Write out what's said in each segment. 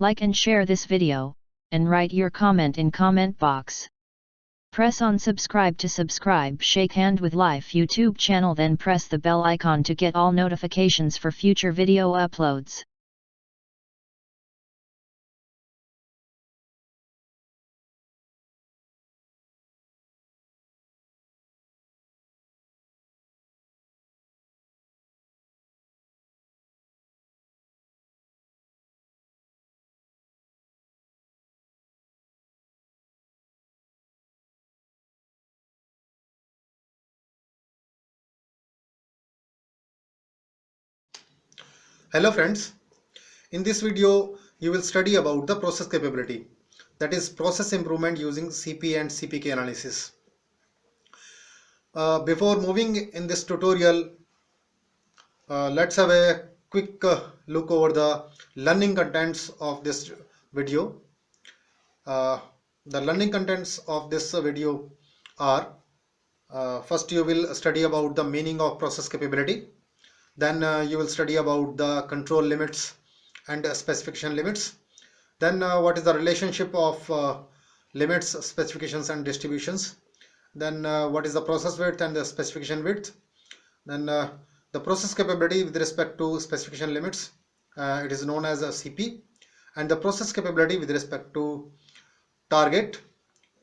Like and share this video, and write your comment in comment box. Press on subscribe to subscribe. Shake hand with Life YouTube channel, then press the bell icon to get all notifications for future video uploads. Hello friends, in this video you will study about the process capability, that is process improvement using CP and CPK analysis. Before moving in this tutorial, let's have a quick look over the learning contents of this video. The learning contents of this video are, first you will study about the meaning of process capability. Then you will study about the control limits and specification limits. Then what is the relationship of limits, specifications and distributions. Then what is the process width and the specification width. Then the process capability with respect to specification limits, it is known as a CP, and the process capability with respect to target,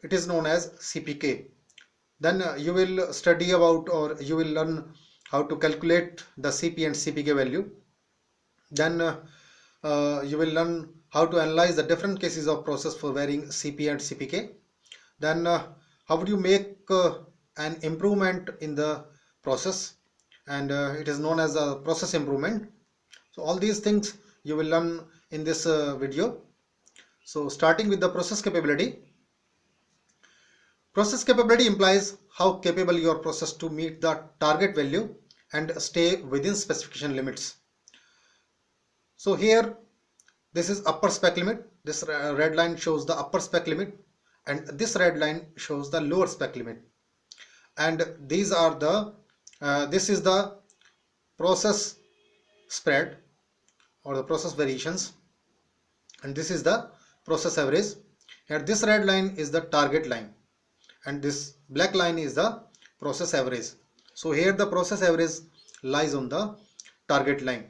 it is known as CPK. Then you will study about, or you will learn how to calculate the CP and CPK value. Then you will learn how to analyze the different cases of process for varying CP and CPK. Then how would you make an improvement in the process, and it is known as a process improvement. So all these things you will learn in this video. So starting with the process capability. Process capability implies how capable your process to meet the target value and stay within specification limits. So here this is upper spec limit. This red line shows the upper spec limit, and this red line shows the lower spec limit. And these are the this is the process spread or the process variations, and this is the process average. And this red line is the target line, and this black line is the process average. So here the process average lies on the target line,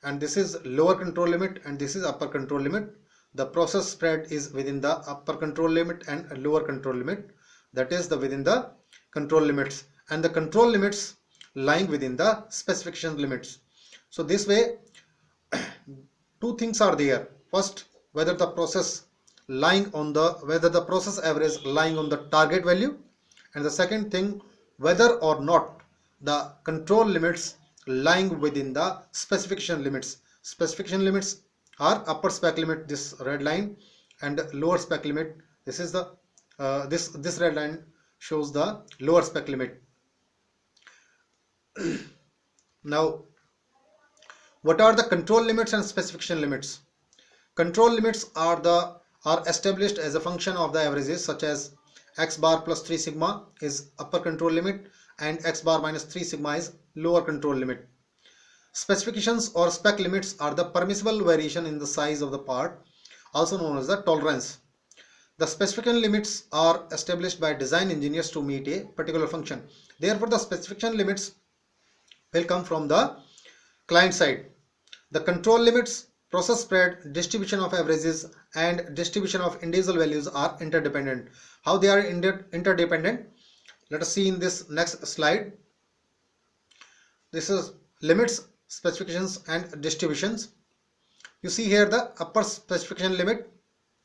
and this is lower control limit and this is upper control limit. The process spread is within the upper control limit and lower control limit, that is the within the control limits, and the control limits lying within the specification limits. So this way two things are there. First, whether the process average lying on the target value, and the second thing, whether or not the control limits lying within the specification limits. Specification limits are upper spec limit, this red line, and lower spec limit, this is the this red line shows the lower spec limit. Now what are the control limits and specification limits? Control limits are established as a function of the averages, such as x bar plus 3 sigma is upper control limit and x bar minus 3 sigma is lower control limit. Specifications or spec limits are the permissible variation in the size of the part, also known as the tolerance. The specification limits are established by design engineers to meet a particular function. Therefore, the specification limits will come from the client side. The control limits, process spread, distribution of averages and distribution of individual values are interdependent. How they are interdependent? Let us see in this next slide. This is limits, specifications and distributions. You see here the upper specification limit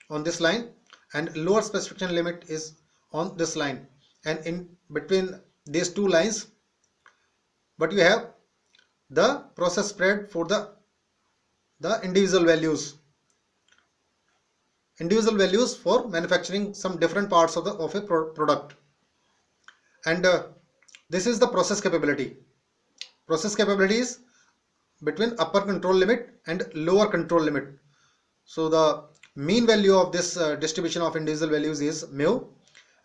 on this line and lower specification limit is on this line, and in between these two lines but you have the process spread for the individual values for manufacturing some different parts of a product. And this is the process capability. Process capability is between upper control limit and lower control limit. So the mean value of this distribution of individual values is mu,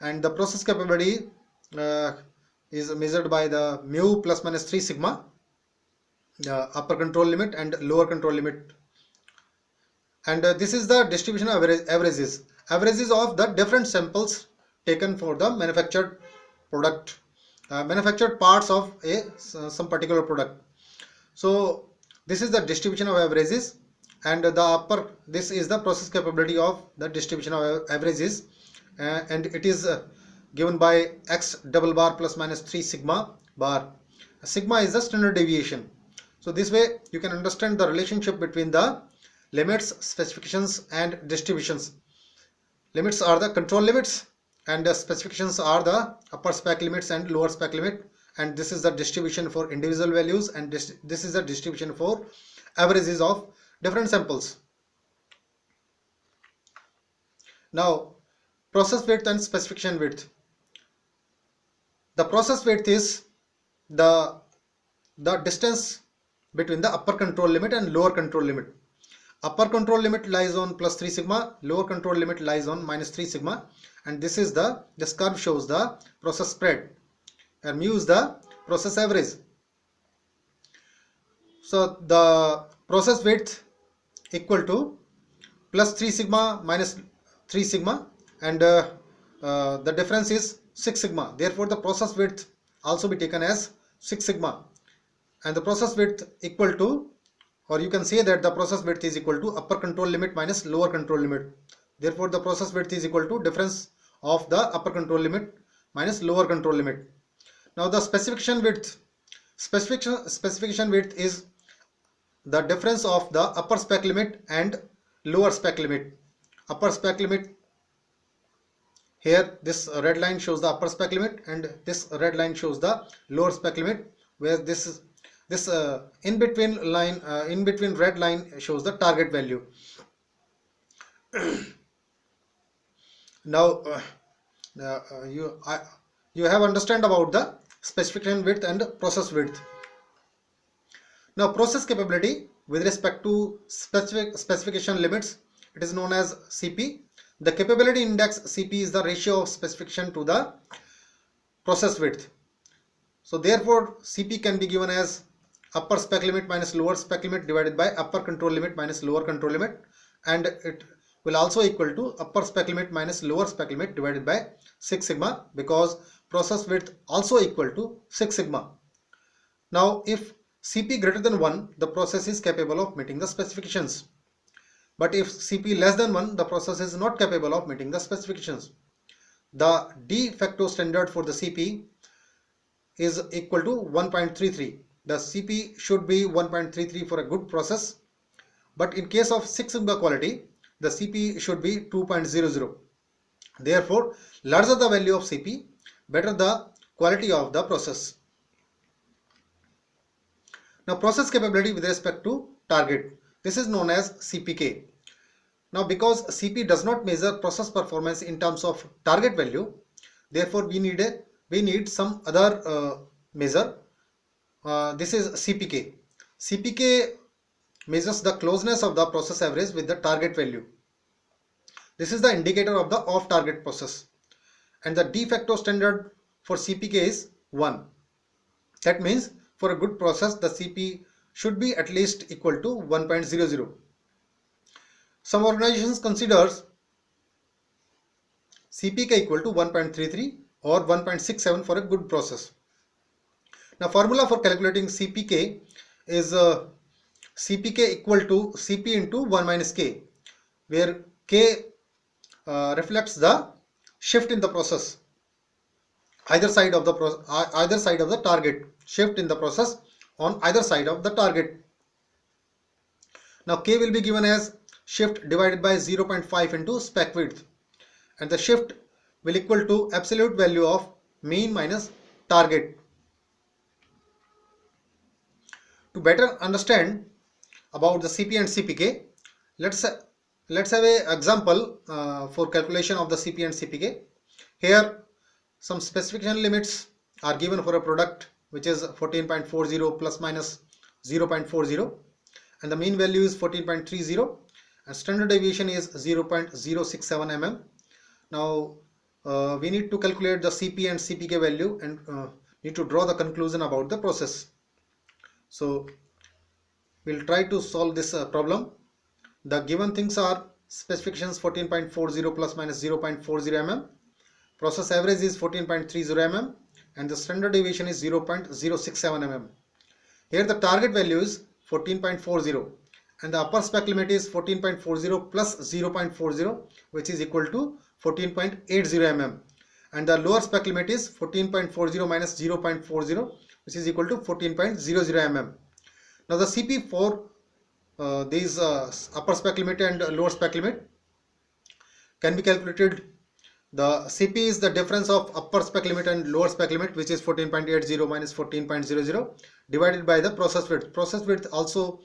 and the process capability is measured by the mu plus minus 3 sigma, the upper control limit and lower control limit. And this is the distribution of averages of the different samples taken for the manufactured product, manufactured parts of some particular product. So this is the distribution of averages, and this is the process capability of the distribution of averages, and it is given by x double bar plus minus 3 sigma bar. Sigma is the standard deviation. So this way you can understand the relationship between the limits, specifications and distributions. Limits are the control limits and the specifications are the upper spec limits and lower spec limit, and this is the distribution for individual values, and this is the distribution for averages of different samples. Now process width and specification width. The process width is the distance between the upper control limit and lower control limit. Upper control limit lies on plus 3 sigma, lower control limit lies on minus 3 sigma, and this curve shows the process spread, and mu is the process average. So the process width equal to plus 3 sigma minus 3 sigma, and the difference is 6 sigma. Therefore the process width also be taken as 6 sigma, and the process width equal to, or you can say that the process width is equal to upper control limit minus lower control limit. Therefore the process width is equal to difference of the upper control limit minus lower control limit. Now the specification width is the difference of the upper spec limit and lower spec limit. Upper spec limit, here this red line shows the upper spec limit and this red line shows the lower spec limit, where this in between red line shows the target value. Now you have understand about the specification width and process width. Now process capability with respect to specification limits, it is known as CP. The capability index CP is the ratio of specification to the process width. So therefore CP can be given as upper spec limit minus lower spec limit divided by upper control limit minus lower control limit, and it will also equal to upper spec limit minus lower spec limit divided by 6 sigma, because process width also equal to 6 sigma. Now if CP greater than 1, the process is capable of meeting the specifications, but if CP less than 1, the process is not capable of meeting the specifications. The de facto standard for the CP is equal to 1.33. The CP should be 1.33 for a good process, but in case of 6 sigma quality, the CP should be 2.00. Therefore, larger the value of CP, better the quality of the process. Now process capability with respect to target, this is known as CPK. Now because CP does not measure process performance in terms of target value, therefore we need some other measure. This is CPK. CPK measures the closeness of the process average with the target value. This is the indicator of the off target process, and the de facto standard for CPK is 1. That means for a good process the CP should be at least equal to 1.00. Some organizations considers CPK equal to 1.33 or 1.67 for a good process. Now formula for calculating CPK is CPK equal to CP into 1 minus K, where K reflects the shift in the process, either side of the target, shift in the process on either side of the target. Now K will be given as shift divided by 0.5 into spec width, and the shift will equal to absolute value of mean minus target. To better understand about the CP and CPK, let's have an example for calculation of the CP and CPK. Here some specification limits are given for a product which is 14.40 plus minus 0.40, and the mean value is 14.30, and standard deviation is 0.067 mm. Now we need to calculate the CP and CPK value and need to draw the conclusion about the process. So we'll try to solve this problem. The given things are specifications 14.40 plus minus 0.40 mm, process average is 14.30 mm, and the standard deviation is 0.067 mm. Here the target value is 14.40 and the upper spec limit is 14.40 plus 0.40, which is equal to 14.80 mm, and the lower spec limit is 14.40 minus 0.40, which is equal to 14.00 mm. Now the CP for these upper spec limit and lower spec limit can be calculated. The CP is the difference of upper spec limit and lower spec limit, which is 14.80 minus 14.00 divided by the process width. Process width also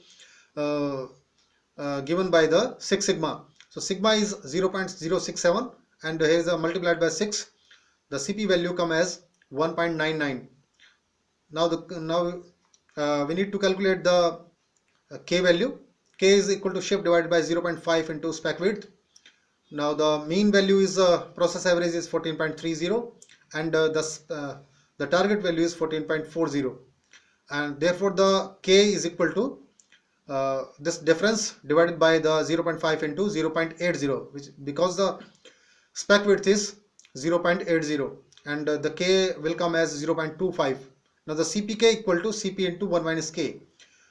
given by the 6 sigma. So sigma is 0.067 and here is a multiplied by 6. The CP value come as 1.99. Now we need to calculate the K value. K is equal to shift divided by 0.5 into spec width. Now the mean value is process average is 14.30 and the target value is 14.40, and therefore the K is equal to this difference divided by the 0.5 into 0.80, which because the spec width is 0.80 and the K will come as 0.25. Now the CPK equal to CP into 1 minus K.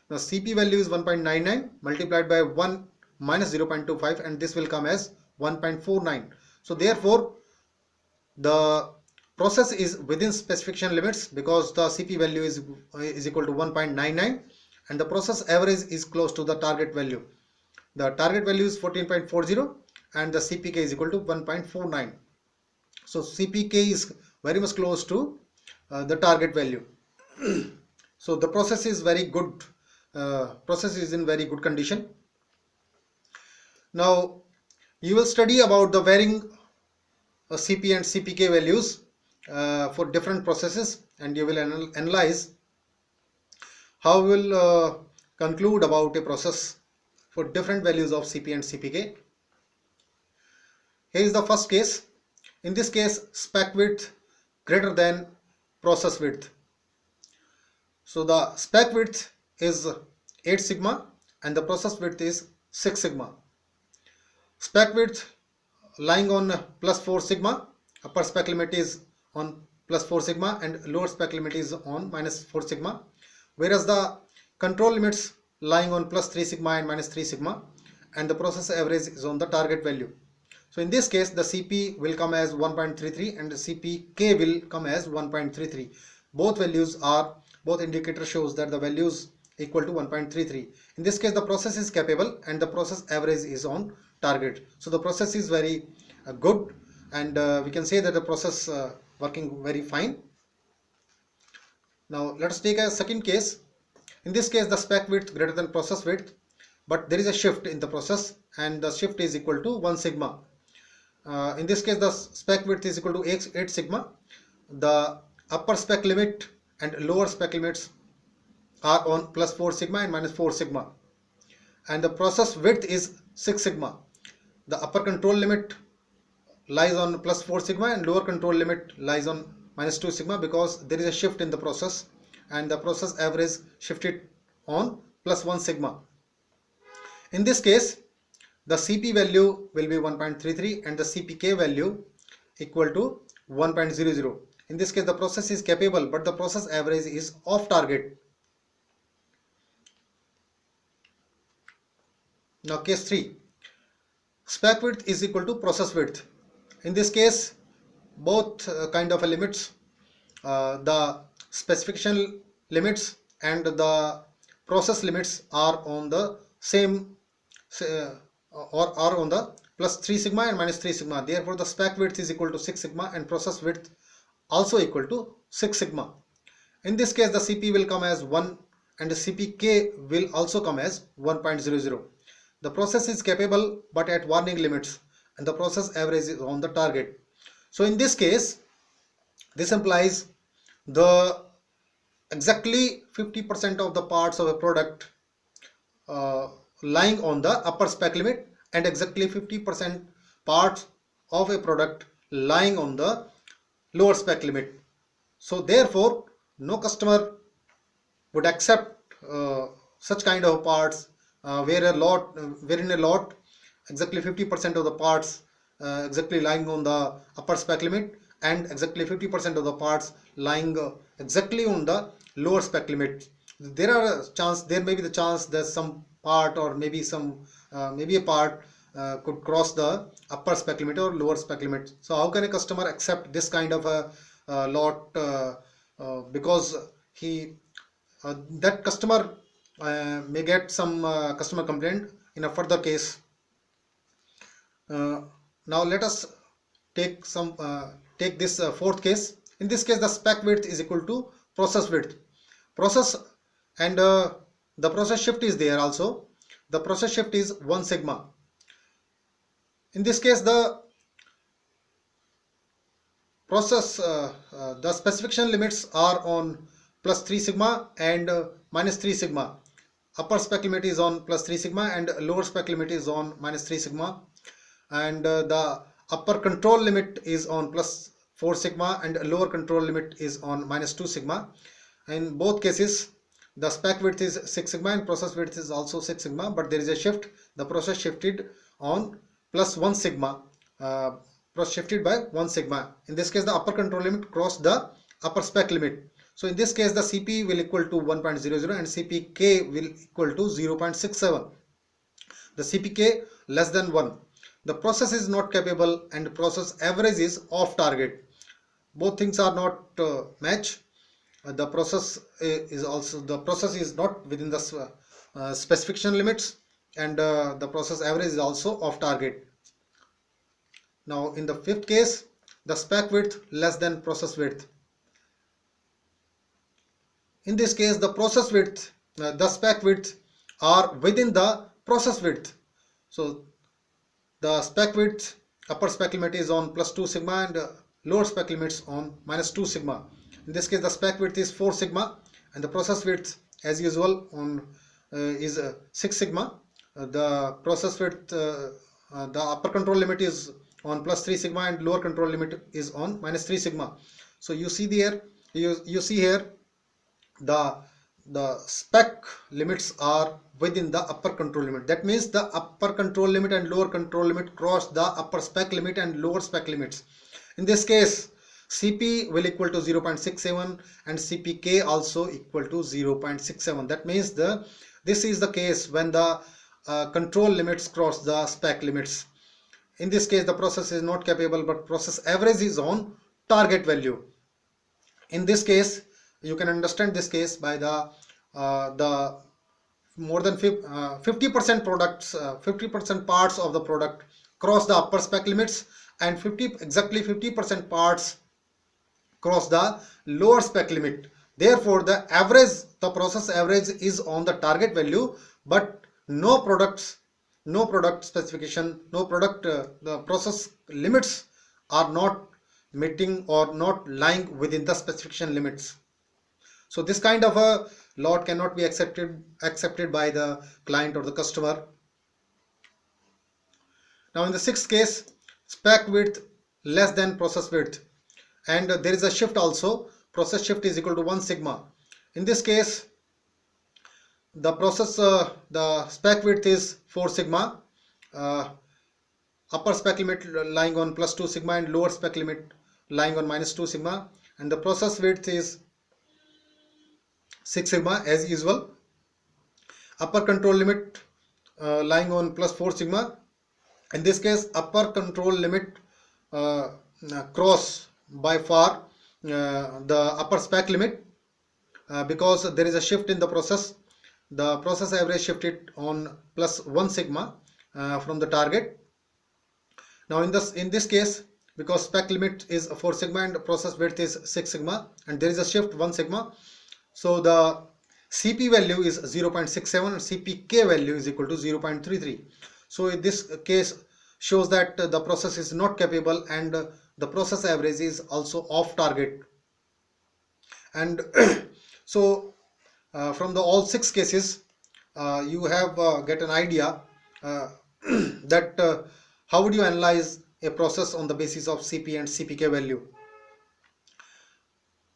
Now CP value is 1.99 multiplied by 1 minus 0.25 and this will come as 1.49. So therefore the process is within specification limits because the CP value is equal to 1.99 and the process average is close to the target value. The target value is 14.40 and the CPK is equal to 1.49. So CPK is very much close to the target value. So the process is very good. Process is in very good condition. Now you will study about the varying CP and CPK values for different processes, and you will analyze how we will conclude about a process for different values of CP and CPK. Here is the first case. In this case, spec width greater than process width. So the spec width is 8 sigma and the process width is 6 sigma. Spec width lying on plus 4 sigma, upper spec limit is on plus 4 sigma and lower spec limit is on minus 4 sigma, whereas the control limits lying on plus 3 sigma and minus 3 sigma and the process average is on the target value. So in this case the CP will come as 1.33 and the CPK will come as 1.33. Both indicator shows that the values equal to 1.33. In this case the process is capable and the process average is on target. So the process is very good and we can say that the process working very fine. Now let us take a second case. In this case the spec width greater than process width, but there is a shift in the process and the shift is equal to 1 sigma. In this case the spec width is equal to 8 sigma. The upper spec limit and lower spec limits are on plus 4 sigma and minus 4 sigma and the process width is 6 sigma. The upper control limit lies on plus 4 sigma and lower control limit lies on minus 2 sigma because there is a shift in the process and the process average shifted on plus 1 sigma. In this case the CP value will be 1.33 and the CPK value equal to 1.00. In this case the process is capable but the process average is off target. Now case 3, spec width is equal to process width. In this case both kind of limits, the specification limits and the process limits are on the same or are on the plus 3 sigma and minus 3 sigma. Therefore the spec width is equal to 6 sigma and process width also equal to 6 sigma. In this case the CP will come as 1 and the CPK will also come as 1.00. The process is capable but at warning limits and the process average is on the target. So in this case this implies the exactly 50% of the parts of a product lying on the upper spec limit and exactly 50% parts of a product lying on the lower spec limit. So therefore no customer would accept such kind of parts wherein a lot exactly 50% of the parts exactly lying on the upper spec limit and exactly 50% of the parts lying exactly on the lower spec limit. There may be the chance that some part or maybe a part could cross the upper spec limit or lower spec limit. So how can a customer accept this kind of a lot because that customer may get some customer complaint in a further case. Now let us take this fourth case. In this case, the spec width is equal to process width. Process and the process shift is there also. The process shift is 1 sigma. In this case, the specification limits are on plus 3 sigma and minus 3 sigma. Upper spec limit is on plus 3 sigma and lower spec limit is on minus 3 sigma. And the upper control limit is on plus 4 sigma and lower control limit is on minus 2 sigma. In both cases, the spec width is 6 sigma and process width is also 6 sigma, but there is a shift. The process shifted on plus 1 sigma. Process shifted by 1 sigma. In this case, the upper control limit crossed the upper spec limit. So in this case, the CP will equal to 1.00 and CPK will equal to 0.67. The CPK less than 1. The process is not capable and process average is off target. Both things are not match. The process is not within the specification limits, and the process average is also off target. Now in the fifth case, the spec width less than process width. In this case, the process width, the spec width are within the process width. So the spec width, upper spec limit is on plus 2 sigma and lower spec limits on minus 2 sigma. In this case, the spec width is 4 sigma and the process width as usual on is 6 sigma. The process width, the upper control limit is on plus 3 sigma and lower control limit is on minus 3 sigma. So you see there, you see here the spec limits are within the upper control limit. That means the upper control limit and lower control limit cross the upper spec limit and lower spec limits. In this case, CP will equal to 0.67 and CPK also equal to 0.67. That means this is the case when the control limits cross the spec limits. In this case, the process is not capable, but process average is on target value. In this case, you can understand this case by the more than 50% products, 50% parts of the product cross the upper spec limits and exactly 50% parts cross the lower spec limit. Therefore, the process average is on the target value, but no product specification, the process limits are not meeting or not lying within the specification limits. So this kind of a lot cannot be accepted by the client or the customer. Now in the sixth case, spec width less than process width, and there is a shift also. Process shift is equal to 1 sigma. In this case, the spec width is 4 sigma, upper spec limit lying on plus 2 sigma and lower spec limit lying on minus 2 sigma, and the process width is 6 sigma as usual. Upper control limit lying on plus 4 sigma. In this case, upper control limit cross by far the upper spec limit because there is a shift in the process. The process average shifted on plus 1 sigma from the target. Now in this case, because spec limit is 4 sigma and process width is 6 sigma and there is a shift 1 sigma, so the CP value is 0.67 and CPK value is equal to 0.33. So in this case shows that the process is not capable and the process average is also off target. And so from the all 6 cases you have get an idea that how would you analyze a process on the basis of CP and CPK value.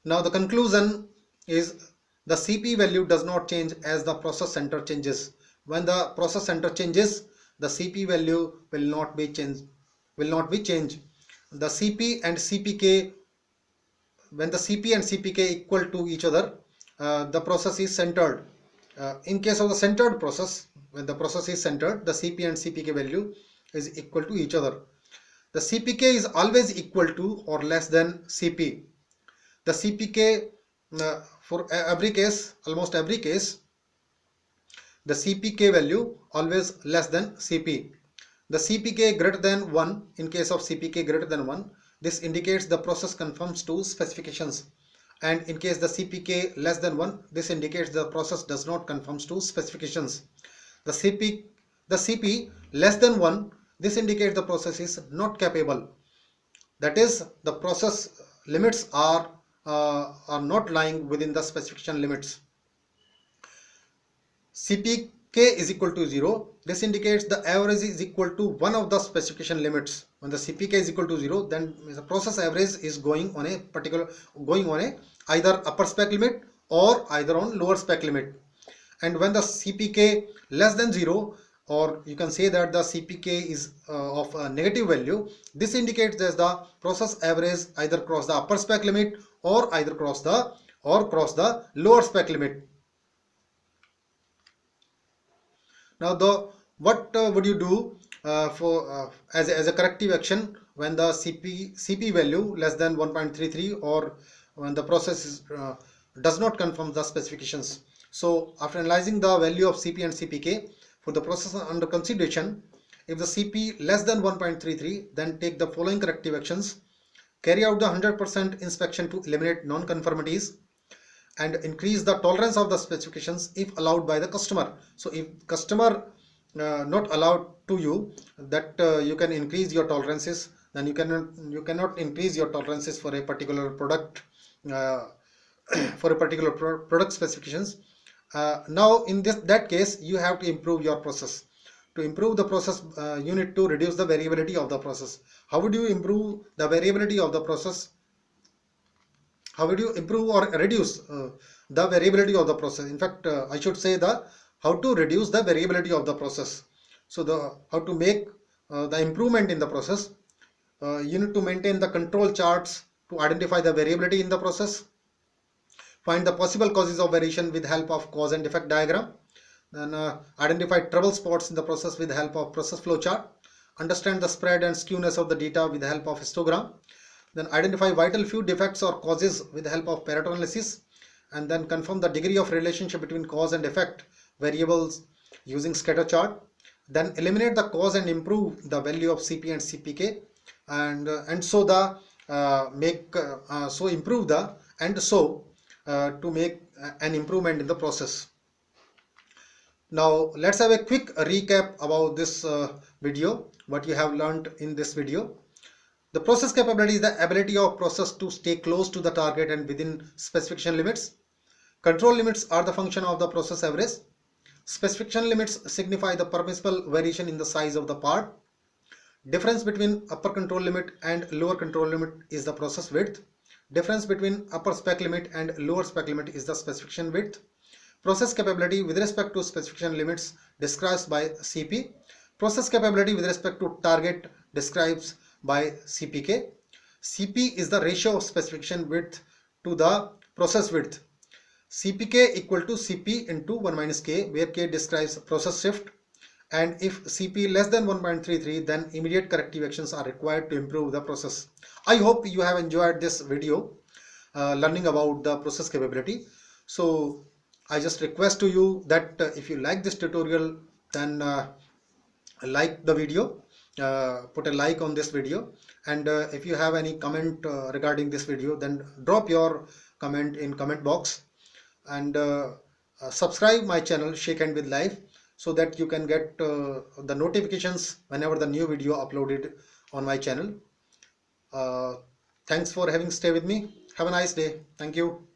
Now the conclusion is the CP value does not change as the process center changes, when the process center changes, the CP value will not be changed. The CP and CPK, when the CP and CPK equal to each other, the process is centered. In case of the centered process, when the process is centered, the CP and CPK value is equal to each other. The CPK is always equal to or less than CP. The CPK for every case, almost every case, the CPK value always less than CP. The CPK greater than 1, in case of CPK greater than 1, this indicates the process conforms to specifications. And in case the CPK less than 1, this indicates the process does not conform to specifications. The CP less than 1, this indicates the process is not capable. That is, the process limits are not lying within the specification limits. CPK is equal to 0. This indicates the average is equal to one of the specification limits. When the CPK is equal to 0, then the process average is going on either upper spec limit or either on lower spec limit. And when the CPK less than 0, or you can say that the CPK is of a negative value, this indicates that the process average either cross the upper spec limit or either cross the lower spec limit. Now, what would you do as a corrective action when the CP value less than 1.33 or when the process is, does not conform the specifications? So, after analyzing the value of CP and CPK for the process under consideration, if the CP less than 1.33, then take the following corrective actions. Carry out the 100% inspection to eliminate non-conformities, and increase the tolerance of the specifications if allowed by the customer. So if customer not allowed to you that you can increase your tolerances, then you cannot increase your tolerances for a particular product for a particular product specifications. Now in that case, you have to improve your process. To improve the process, you need to reduce the variability of the process. How would you improve the variability of the process? How would you improve or reduce the variability of the process? In fact, I should say how to reduce the variability of the process. So how to make the improvement in the process. You need to maintain the control charts to identify the variability in the process. Find the possible causes of variation with help of cause and effect diagram. Then identify trouble spots in the process with help of process flow chart. Understand the spread and skewness of the data with the help of histogram. Then identify vital few defects or causes with the help of Pareto analysis, and then confirm the degree of relationship between cause and effect variables using scatter chart. Then eliminate the cause and improve the value of CP and CPK, to make an improvement in the process. Now let's have a quick recap about this video, what you have learned in this video. The process capability is the ability of process to stay close to the target and within specification limits. Control limits are the function of the process average. Specification limits signify the permissible variation in the size of the part. Difference between upper control limit and lower control limit is the process width. Difference between upper spec limit and lower spec limit is the specification width. Process capability with respect to specification limits describes by CP. Process capability with respect to target describes by CPK. CP is the ratio of specification width to the process width. CPK equal to CP into 1 minus K, where K describes process shift. And if CP less than 1.33, then immediate corrective actions are required to improve the process. I hope you have enjoyed this video learning about the process capability. So I just request to you that if you like this tutorial, then like the video, put a like on this video, and if you have any comment regarding this video, then drop your comment in comment box, and subscribe my channel Shake Hand with Life, so that you can get the notifications whenever the new video uploaded on my channel. Thanks for having stay with me. Have a nice day. Thank you.